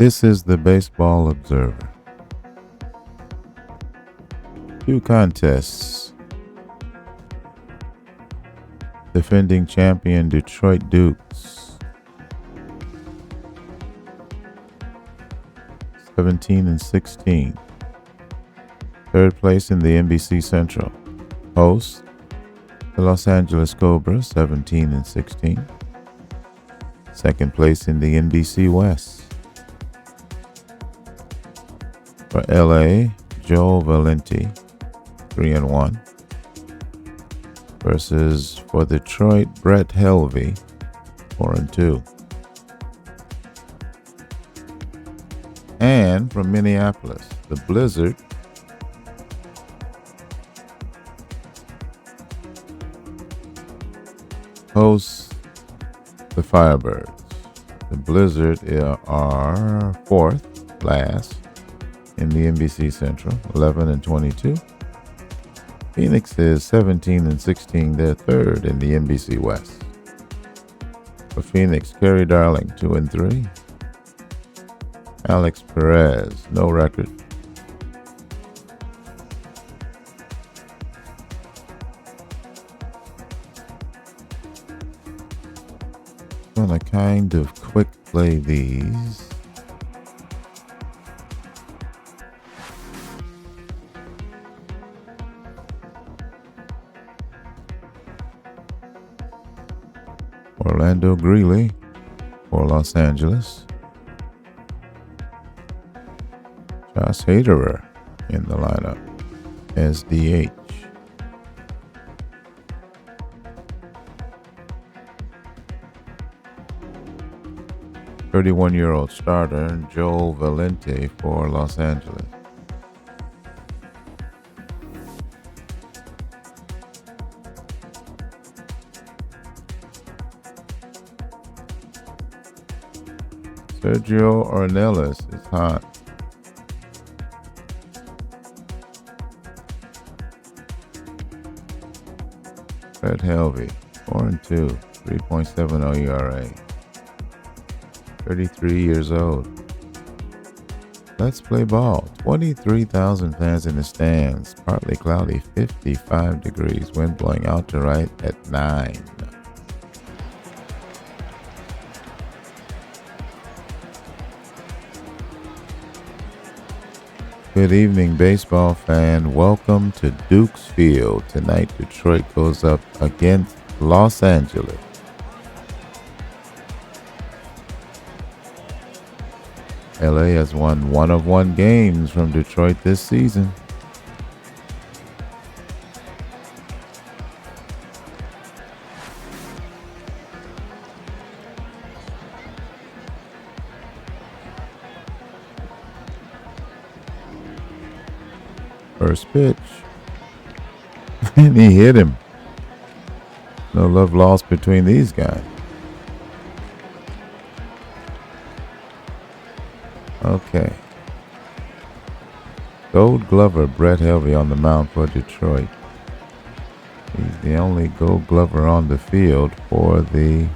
This is the Baseball Observer. Two contests. Defending champion Detroit Dukes, 17-16. Third place in the NBC Central. Hosts, the Los Angeles Cobras, 17-16. Second place in the NBC West. For LA, Joe Valenti, 3-1. Versus for Detroit, Brett Helvey, 4-2. And from Minneapolis, the Blizzard, hosts the Firebirds. The Blizzard are fourth last in the NBC Central, 11-22. Phoenix is 17-16. They're third in the NBC West. For Phoenix, Kerry Darling, 2-3. Alex Perez, no record. Gonna kind of quick play these. Orlando Greeley for Los Angeles. Josh Haderer in the lineup as DH. "31-year-old starter Joel Valente for Los Angeles. Sergio Ornelas is hot. Brett Helvey, 4-2, 3.70 ERA. 33 years old. Let's play ball. 23,000 fans in the stands. Partly cloudy, 55 degrees. Wind blowing out to right at 9. Good evening, baseball fan. Welcome to Duke's Field. Tonight, Detroit goes up against Los Angeles. LA has won 1 of 1 games from Detroit this season. First pitch. And he hit him. No love lost between these guys. Okay. Gold Glover Brett Helvey on the mound for Detroit. He's the only Gold Glover on the field for the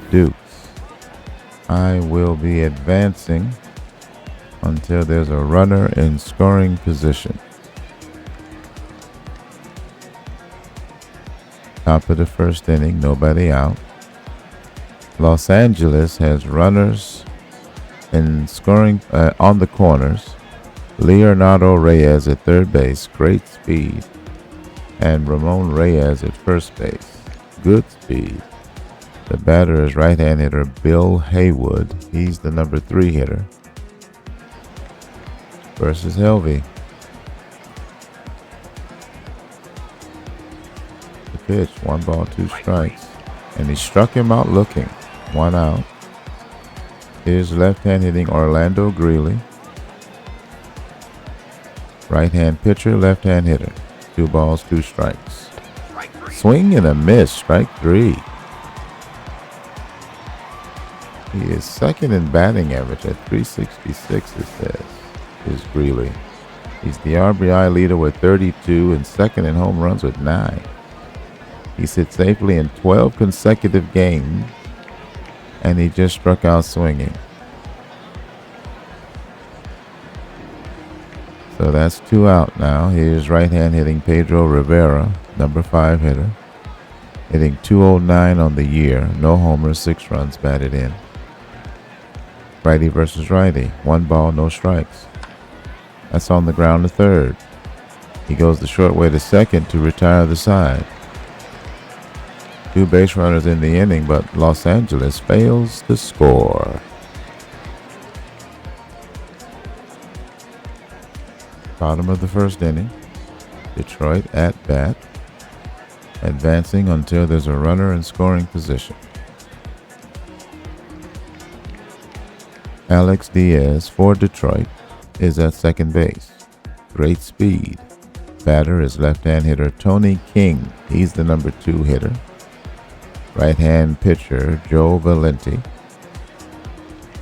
Dukes. I will be advancing until there's a runner in scoring position. Top of the first inning, nobody out. Los Angeles has runners in scoring on the corners. Leonardo Reyes at third base, great speed. And Ramon Reyes at first base, good speed. The batter is right-hand hitter Bill Haywood. He's the number 3 hitter. Versus Helvey. The pitch, 1 ball, 2 strikes. And he struck him out looking. 1 out. Here's left-hand hitting Orlando Greeley. Right-hand pitcher, left-hand hitter. 2 balls, 2 strikes. Swing and a miss, strike 3. He is second in batting average at 366, it says, is Greeley. He's the RBI leader with 32 and second in home runs with 9. He sits safely in 12 consecutive games, and he just struck out swinging. So that's 2 out now. Here's right-hand hitting Pedro Rivera, number 5 hitter. Hitting .209 on the year. No homers, 6 runs batted in. Righty versus righty. 1 ball, no strikes. That's on the ground to third. He goes the short way to second to retire the side. 2 base runners in the inning, but Los Angeles fails to score. Bottom of the first inning. Detroit at bat. Advancing until there's a runner in scoring position. Alex Diaz for Detroit is at second base. Great speed. Batter is left-hand hitter Tony King. He's the number 2 hitter. Right-hand pitcher Joe Valenti.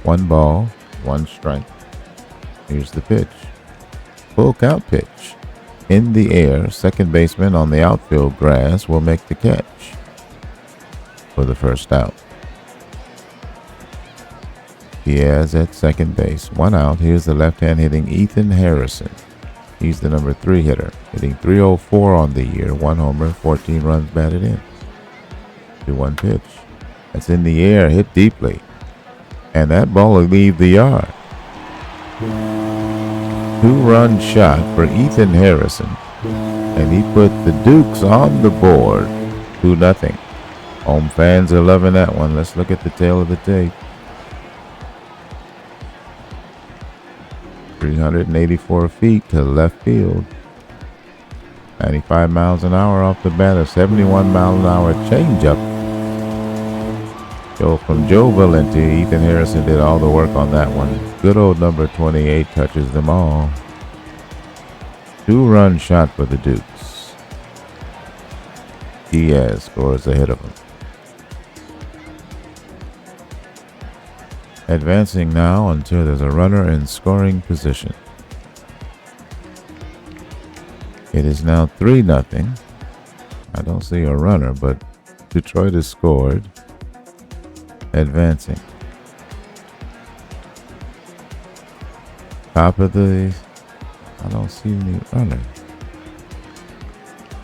1 ball, 1 strike. Here's the pitch. Full count pitch. In the air, second baseman on the outfield grass will make the catch for the first out. Diaz at second base. 1 out. Here's the left-hand hitting Ethan Harrison. He's the number 3 hitter. Hitting .304 on the year. 1 homer, 14 runs batted in. 2-1 pitch. That's in the air, hit deeply. And that ball will leave the yard. 2-run shot for Ethan Harrison. And he put the Dukes on the board. 2-0. Home fans are loving that one. Let's look at the tail of the tape. 384 feet to left field. 95 miles an hour off the bat. A 71 mile an hour changeup. So from Joe Valenti, Ethan Harrison did all the work on that one. Good old number 28 touches them all. 2-run shot for the Dukes. Diaz scores ahead of him. Advancing now until there's a runner in scoring position. It is now 3-0. I don't see a runner, but Detroit has scored. Advancing. Top of the... I don't see any runner.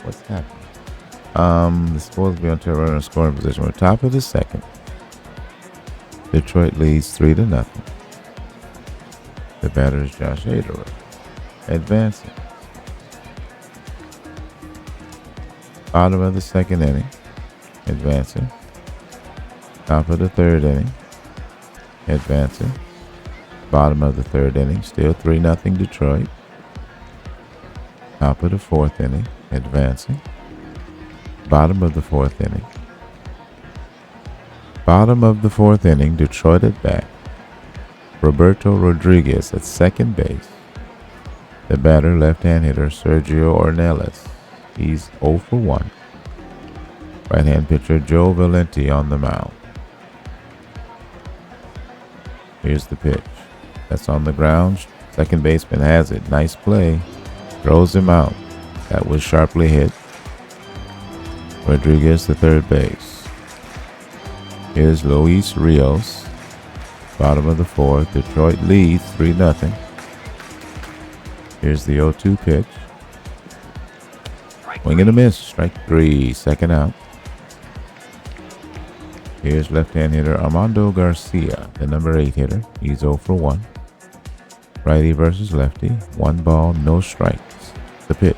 What's happening? It's supposed to be until a runner in scoring position. We're top of the second. Detroit leads 3-0. The batter is Josh Hader. Advancing. Bottom of the second inning. Advancing. Top of the third inning. Advancing. Bottom of the third inning. Still 3-0 Detroit. Top of the fourth inning. Advancing. Bottom of the fourth inning. Bottom of the fourth inning. Detroit at bat. Roberto Rodriguez at second base. The batter, left-hand hitter Sergio Ornelas. He's 0 for 1. Right-hand pitcher Joe Valenti on the mound. Here's the pitch. That's on the ground. Second baseman has it. Nice play. Throws him out. That was sharply hit. Rodriguez to third base. Here's Luis Rios. Bottom of the fourth. Detroit leads 3-0. Here's the 0-2 pitch. Swing and a miss. Strike 3. Second out. Here's left-hand hitter Armando Garcia, the number 8 hitter. He's 0 for 1. Righty versus lefty. 1 ball, no strikes. The pitch.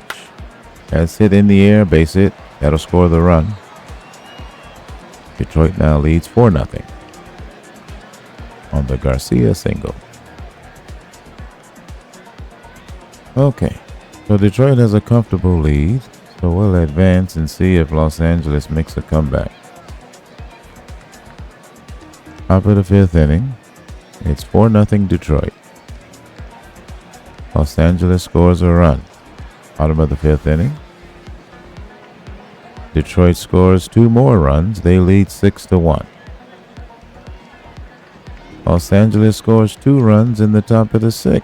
That's hit in the air, base hit. That'll score the run. Detroit now leads 4-0 on the Garcia single. Okay, so Detroit has a comfortable lead. So we'll advance and see if Los Angeles makes a comeback. Top of the fifth inning. It's 4-0 Detroit. Los Angeles scores a run. Bottom of the fifth inning. Detroit scores 2 more runs. They lead 6-1. Los Angeles scores 2 runs in the top of the 6th.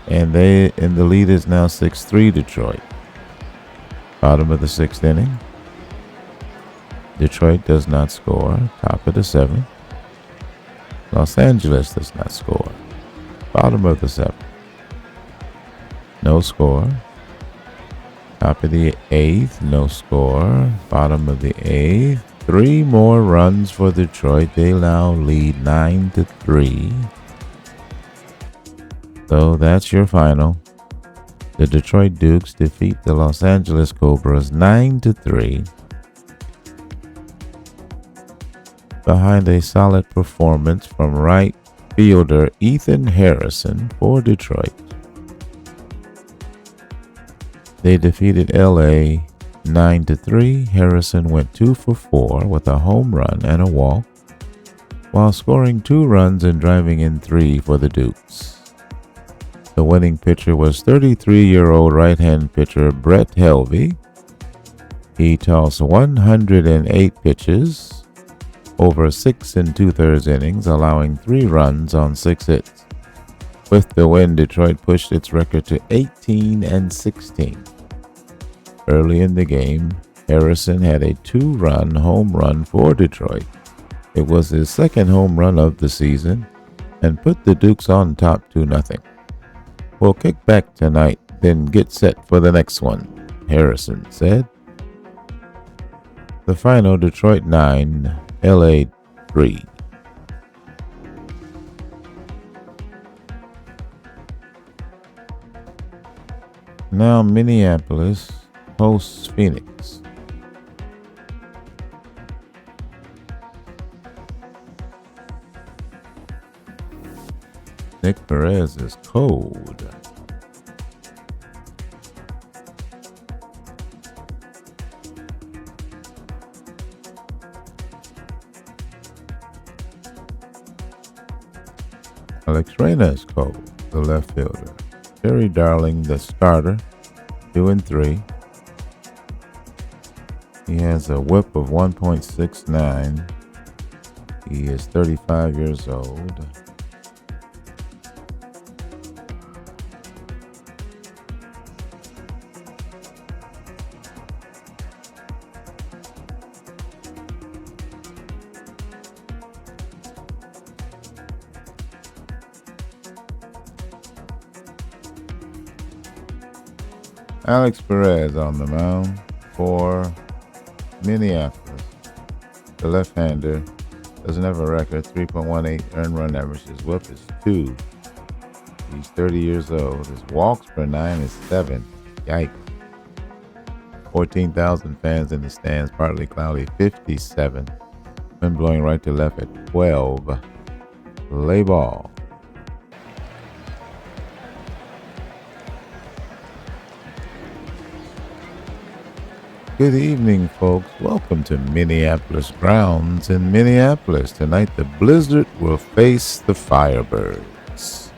And the lead is now 6-3 Detroit. Bottom of the 6th inning. Detroit does not score. Top of the 7th. Los Angeles does not score. Bottom of the 7th. No score. Top of the eighth, no score. Bottom of the eighth. 3 more runs for Detroit. They now lead 9-3. So that's your final. The Detroit Dukes defeat the Los Angeles Cobras 9-3. Behind a solid performance from right fielder Ethan Harrison for Detroit. They defeated LA 9-3. Harrison went 2 for 4 with a home run and a walk, while scoring 2 runs and driving in 3 for the Dukes. The winning pitcher was 33-year-old right-hand pitcher Brett Helvey. He tossed 108 pitches over 6 2/3 innings, allowing 3 runs on 6 hits. With the win, Detroit pushed its record to 18-16. Early in the game, Harrison had a 2-run home run for Detroit. It was his second home run of the season and put the Dukes on top 2-0. "We'll kick back tonight, then get set for the next one," Harrison said. The final, Detroit 9, LA 3. Now Minneapolis hosts Phoenix. Nick Perez is cold. Alex Reyna is cold, the left fielder. Terry Darling, the starter, 2-3. He has a whip of 1.69. He is 35 years old. Alex Perez on the mound for Minneapolis. The left-hander doesn't have a record, 3.18 earned run average. His whip is 2. He's 30 years old. His walks per 9 is 7. Yikes. 14,000 fans in the stands, partly cloudy, 57. Wind blowing right to left at 12. Play ball. Good evening, folks. Welcome to Minneapolis grounds in Minneapolis. Tonight, the Blizzard will face the Firebirds.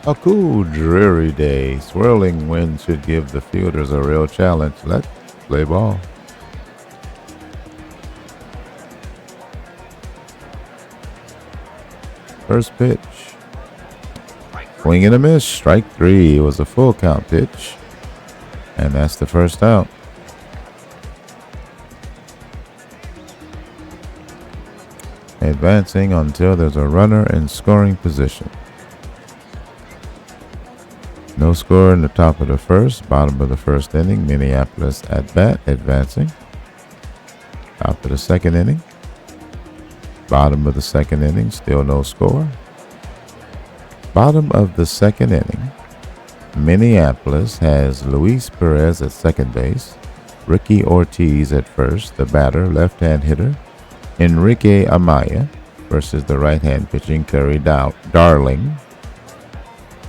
A cool, dreary day. Swirling wind should give the fielders a real challenge. Let's play ball. First pitch. Swing and a miss. Strike 3. It was a full count pitch. And that's the first out. Advancing until there's a runner in scoring position. No score in the top of the first. Bottom of the first inning. Minneapolis at bat. Advancing. Top of the second inning. Bottom of the second inning. Still no score. Bottom of the second inning, Minneapolis has Luis Perez at second base, Ricky Ortiz at first, the batter, left-hand hitter, Enrique Amaya versus the right-hand pitching Terry Darling.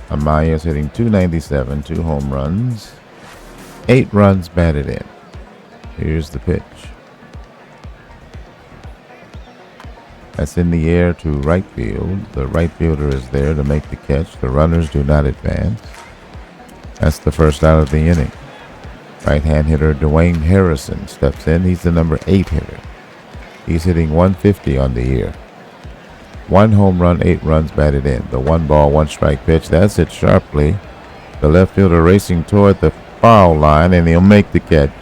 Amaya is hitting .297, 2 home runs, 8 runs batted in. Here's the pitch. That's in the air to right field. The right fielder is there to make the catch. The runners do not advance. That's the first out of the inning. Right-hand hitter Dwayne Harrison steps in. He's the number 8 hitter. He's hitting .150 on the year. 1 home run, 8 runs batted in. The 1-ball, 1-strike pitch. That's hit sharply. The left fielder racing toward the foul line, and he'll make the catch.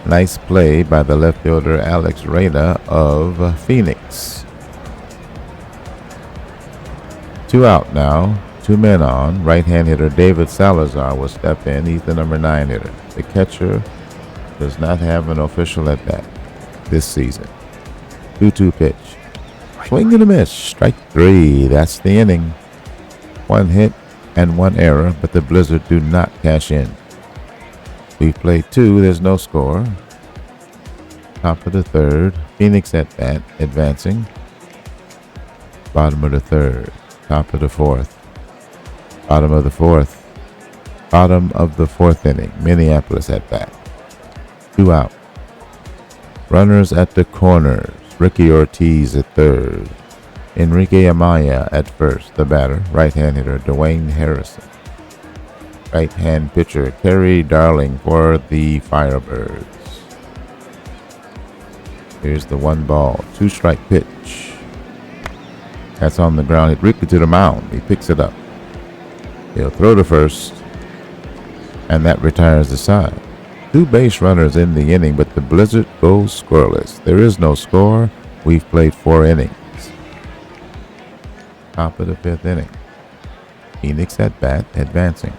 Nice play by the left fielder Alex Reyna of Phoenix. Two out now. Two men on. Right-hand hitter David Salazar will step in. He's the number 9 hitter. The catcher does not have an official at bat this season. 2-2 pitch. Swing and a miss. Strike 3. That's the inning. One hit and one error, but the Blizzard do not cash in. We've played 2. There's no score. Top of the 3rd. Phoenix at bat, advancing. Bottom of the 3rd. Top of the 4th. Bottom of the 4th. Bottom of the 4th inning. Minneapolis at bat. 2 out. Runners at the corners. Ricky Ortiz at 3rd. Enrique Amaya at 1st. The batter, right-hand hitter Dwayne Harrison. Right-hand pitcher Kerry Darling for the Firebirds. Here's the 1-ball, 2-strike pitch. That's on the ground. Hit Ricky to the mound. He picks it up. He'll throw to first, and that retires the side. 2 base runners in the inning, but the Blizzard goes scoreless. There is no score. We've played 4 innings. Top of the 5th inning. Phoenix at bat, advancing.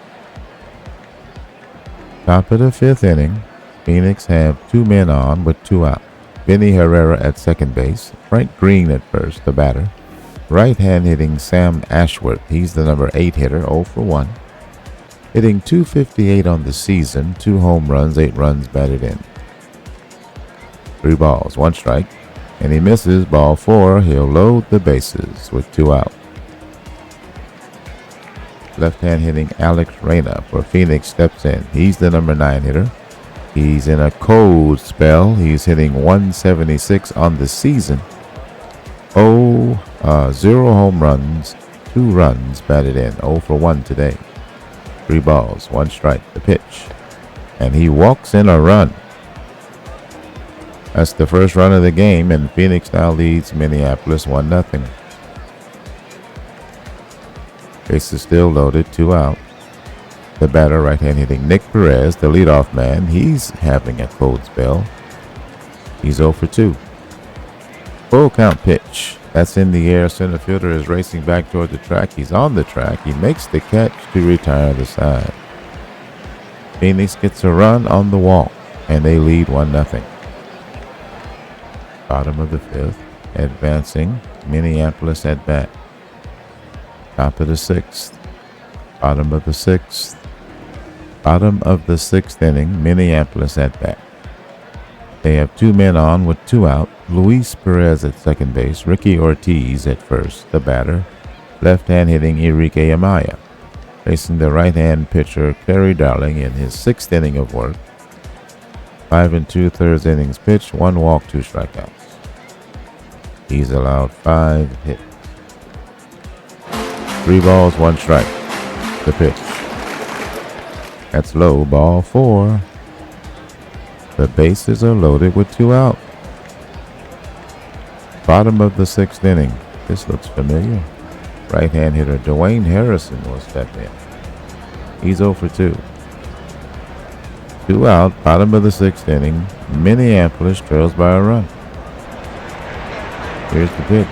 Top of the 5th inning. Phoenix have 2 men on with 2 out. Vinny Herrera at second base. Frank Green at first, the batter. Right-hand hitting Sam Ashworth. He's the number 8 hitter, 0 for 1. Hitting .258 on the season, 2 home runs, 8 runs batted in. 3 balls, 1 strike, and he misses. Ball 4. He'll load the bases with 2 out. Left-hand hitting Alex Reyna for Phoenix steps in. He's the number 9 hitter. He's in a cold spell. He's hitting .176 on the season. 0 home runs, 2 runs batted in. 0 for 1 today. 3 balls, 1 strike, the pitch. And he walks in a run. That's the first run of the game, and Phoenix now leads Minneapolis 1-0. Base is still loaded, 2 out. The batter, right-hand hitting Nick Perez, the leadoff man. He's having a cold spell. He's 0 for 2. Full count pitch. That's in the air. Center fielder is racing back toward the track. He's on the track. He makes the catch to retire the side. Phoenix gets a run on the walk, and they lead 1-0. Bottom of the 5th. Advancing. Minneapolis at bat. Top of the 6th. Bottom of the 6th. Bottom of the 6th inning. Minneapolis at bat. They have 2 men on with 2 out. Luis Perez at second base. Ricky Ortiz at first, the batter. Left-hand hitting Enrique Amaya. Facing the right-hand pitcher Kerry Darling in his 6th inning of work. 5 2/3 innings pitched. 1 walk, 2 strikeouts. He's allowed 5 hits. 3 balls, 1 strike. The pitch. That's low. Ball 4. The bases are loaded with 2 out. Bottom of the 6th inning. This looks familiar. Right-hand hitter Dwayne Harrison will step in. He's 0 for 2. 2 out. Bottom of the 6th inning. Minneapolis trails by a run. Here's the pitch.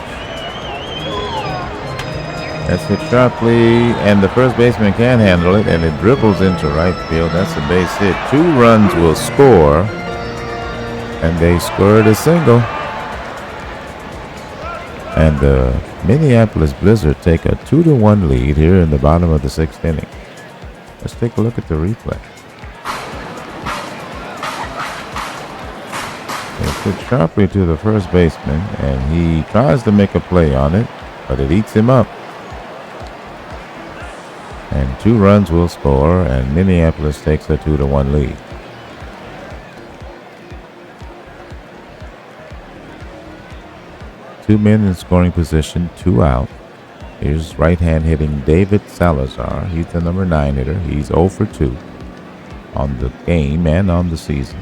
That's hit sharply, and the first baseman can handle it, and it dribbles into right field. That's a base hit. 2 runs will score, and they scored a single. And the Minneapolis Blizzard take a 2-1 lead here in the bottom of the 6th inning. Let's take a look at the replay. It's hit sharply to the first baseman, and he tries to make a play on it, but it eats him up. And 2 runs will score, and Minneapolis takes a 2-1 lead. Two men in scoring position, 2 out. Here's right-hand hitting David Salazar. He's the number 9 hitter. He's 0 for 2 on the game and on the season.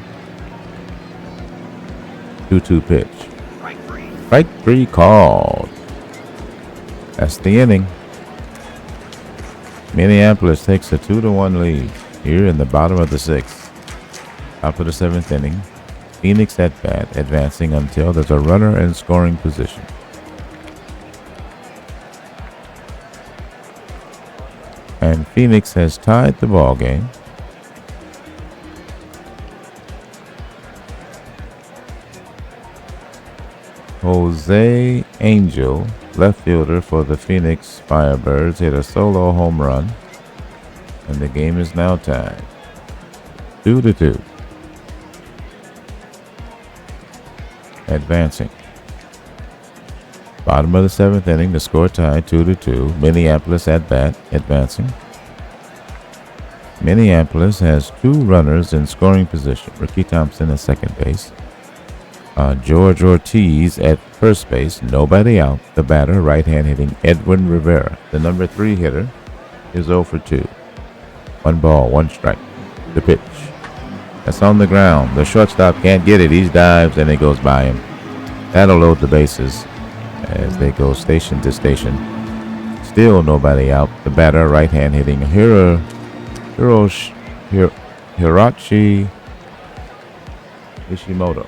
2-2 pitch. Strike 3 called. That's the inning. Minneapolis takes a 2-1 lead here in the bottom of the 6th. Top of the 7th inning. Phoenix at bat, advancing until there's a runner in scoring position. Phoenix has tied the ball game. Jose Angel, left fielder for the Phoenix Firebirds, hit a solo home run, and the game is now tied 2-2. Advancing. Bottom of the 7th inning, the score tied 2-2. Minneapolis at bat, advancing. Minneapolis has 2 runners in scoring position. Ricky Thompson at second base. George Ortiz at first base, nobody out. The batter, right-hand hitting Edwin Rivera. The number 3 hitter is 0 for 2. 1 ball, 1 strike. The pitch. That's on the ground. The shortstop can't get it. He dives and it goes by him. That'll load the bases as they go station to station. Still nobody out. The batter, right-hand hitting Hiroshi Ishimoto.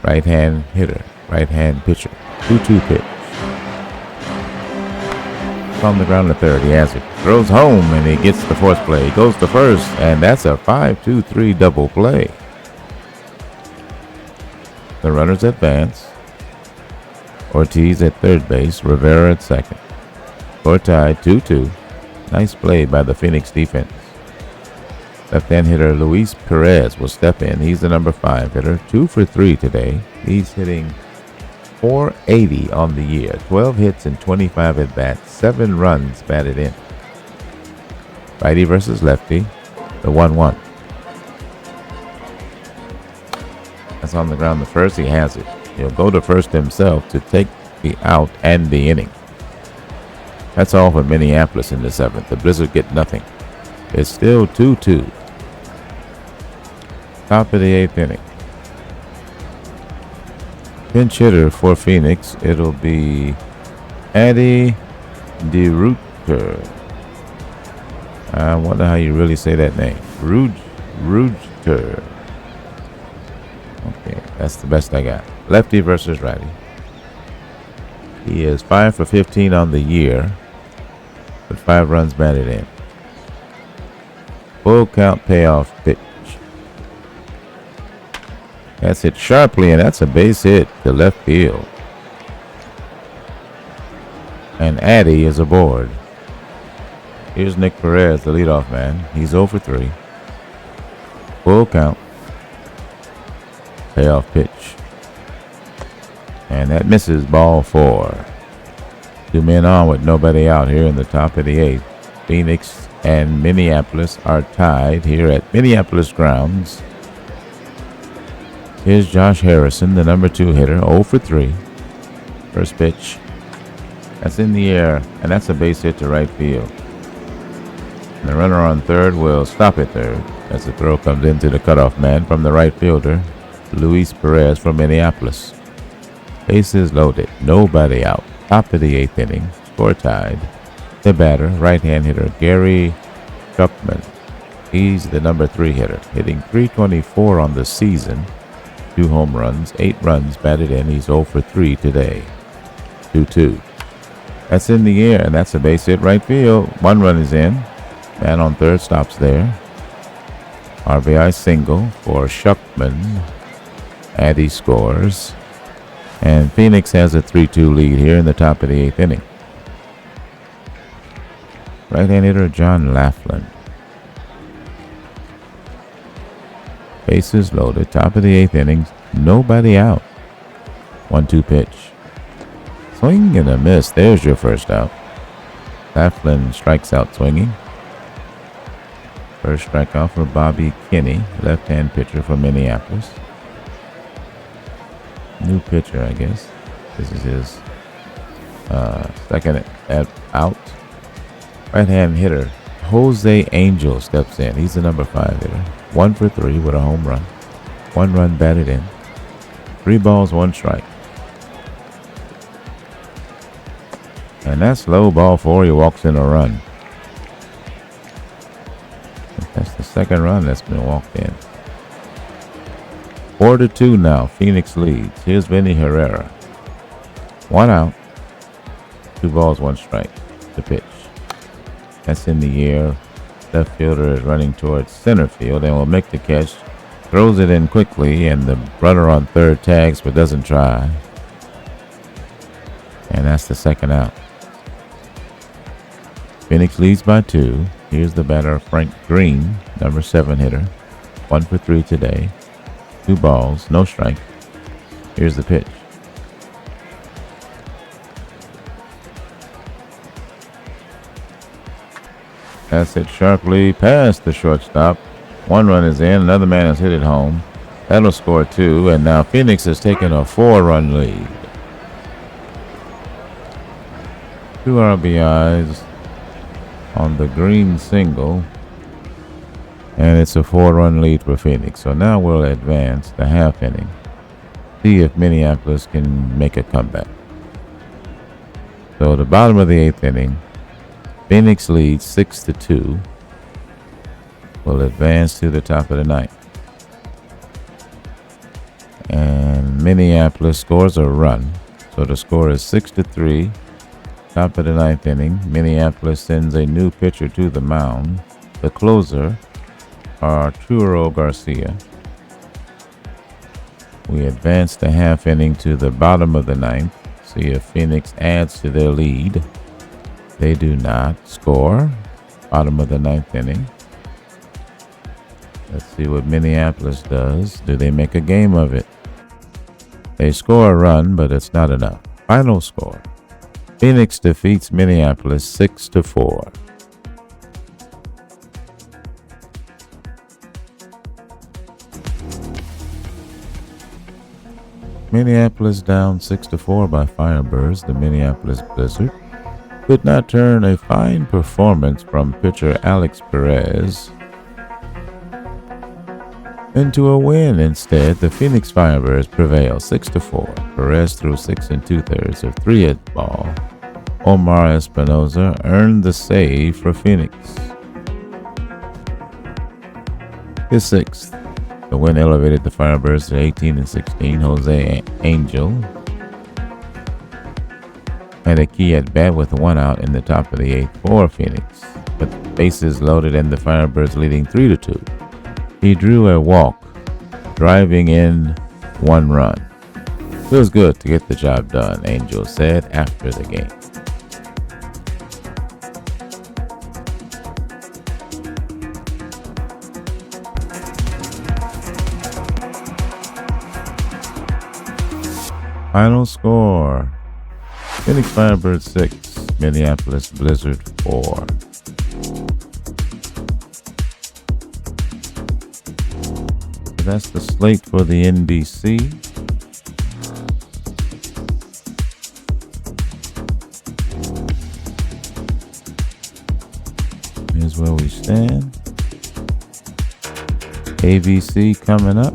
Right-hand hitter, right-hand pitcher. 2-2 pitch. On the ground to third. He has it. Throws home and he gets the fourth play. He goes to first, and that's a 5-2-3 double play. The runners advance. Ortiz at third base, Rivera at second. Score tied 2-2. Nice play by the Phoenix defense. Left-hand hitter Luis Perez will step in. He's the number 5 hitter. 2 for 3 today. He's hitting .480 on the year. 12 hits and 25 at-bats. 7 runs batted in. Righty versus lefty. The 1-1. That's on the ground to first. He has it. He'll go to first himself to take the out and the inning. That's all for Minneapolis in the 7th. The Blizzard get nothing. It's still 2-2. Top of the 8th inning. Pinch hitter for Phoenix. It'll be Addy DeRuyter. I wonder how you really say that name. Ruyter. Okay, that's the best I got. Lefty versus righty. He is 5 for 15 on the year, with 5 runs batted in. Full count payoff pitch. That's hit sharply, and that's a base hit to left field. And Addy is aboard. Here's Nick Perez, the leadoff man. He's 0 for 3. Full count. Payoff pitch. And that misses, ball 4. 2 men on with nobody out here in the top of the 8th. Phoenix and Minneapolis are tied here at Minneapolis grounds. Here's Josh Harrison, the number 2 hitter, 0 for 3. First pitch. That's in the air, and that's a base hit to right field. And the runner on third will stop at third as the throw comes into the cutoff man from the right fielder, Luis Perez from Minneapolis. Bases loaded, nobody out. Top of the 8th inning, score tied. The batter, right-hand hitter, Gary Schuckman. He's the number 3 hitter, hitting .324 on the season. 2 home runs, 8 runs batted in. He's 0 for 3 today. 2-2. That's in the air, and that's a base hit right field. 1 run is in. Man on third stops there. RBI single for Schuckman. Addy scores. And Phoenix has a 3-2 lead here in the top of the 8th inning. Right-hand hitter John Laughlin. Bases loaded. Top of the 8th inning. Nobody out. 1-2 pitch. Swing and a miss. There's your first out. Laughlin strikes out swinging. First strikeout for Bobby Kinney, left-hand pitcher for Minneapolis. New pitcher, I guess. This is his second at out. Right-hand hitter Jose Angel steps in. He's the number 5 hitter. 1 for 3 with a home run. 1 run batted in. 3 balls, 1 strike. And that's low, ball 4. He walks in a run. That's the second run that's been walked in. 4-2 now. Phoenix leads. Here's Vinny Herrera. 1 out. 2 balls, 1 strike. The pitch. That's in the air. Left fielder is running towards center field and will make the catch. Throws it in quickly, and the runner on third tags but doesn't try. And that's the second out. Phoenix leads by 2. Here's the batter, Frank Green, number 7 hitter. 1 for 3 today. 2 balls, no strike. Here's the pitch. That's hit sharply past the shortstop. 1 run is in. Another man has hit it home. That'll score 2. And now Phoenix has taken a 4-run lead. 2 RBIs on the Green single. And it's a 4-run lead for Phoenix. So now we'll advance the half inning. See if Minneapolis can make a comeback. So the bottom of the 8th inning. Phoenix leads 6-2. Will advance to the top of the 9th. And Minneapolis scores a run. So the score is 6-3. Top of the 9th inning. Minneapolis sends a new pitcher to the mound. The closer, Arturo Garcia. We advance the half inning to the bottom of the 9th. See if Phoenix adds to their lead. They do not score. Bottom of the 9th inning. Let's see what Minneapolis does. Do they make a game of it? They score a run, but it's not enough. Final score. Phoenix defeats Minneapolis 6-4. Minneapolis down 6-4 by Firebirds. The Minneapolis Blizzard could not turn a fine performance from pitcher Alex Perez into a win. Instead, the Phoenix Firebirds prevail 6-4. Perez threw 6 2/3 of 3-hit ball. Omar Espinoza earned the save for Phoenix. His 6th. The win elevated the Firebirds to 18-16. Jose Angel had a key at bat with 1 out in the top of the 8th for Phoenix, but bases loaded and the Firebirds leading 3-2. He drew a walk, driving in 1 run. Feels good to get the job done, Angel said after the game. Final score. Phoenix Firebirds 6, Minneapolis Blizzard 4. That's the slate for the NBC. Here's where we stand. ABC coming up.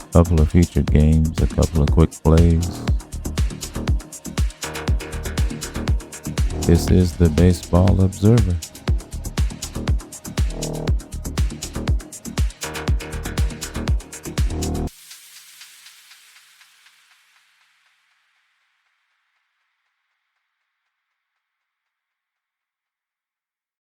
A couple of featured games, a couple of quick plays. This is the Baseball Observer.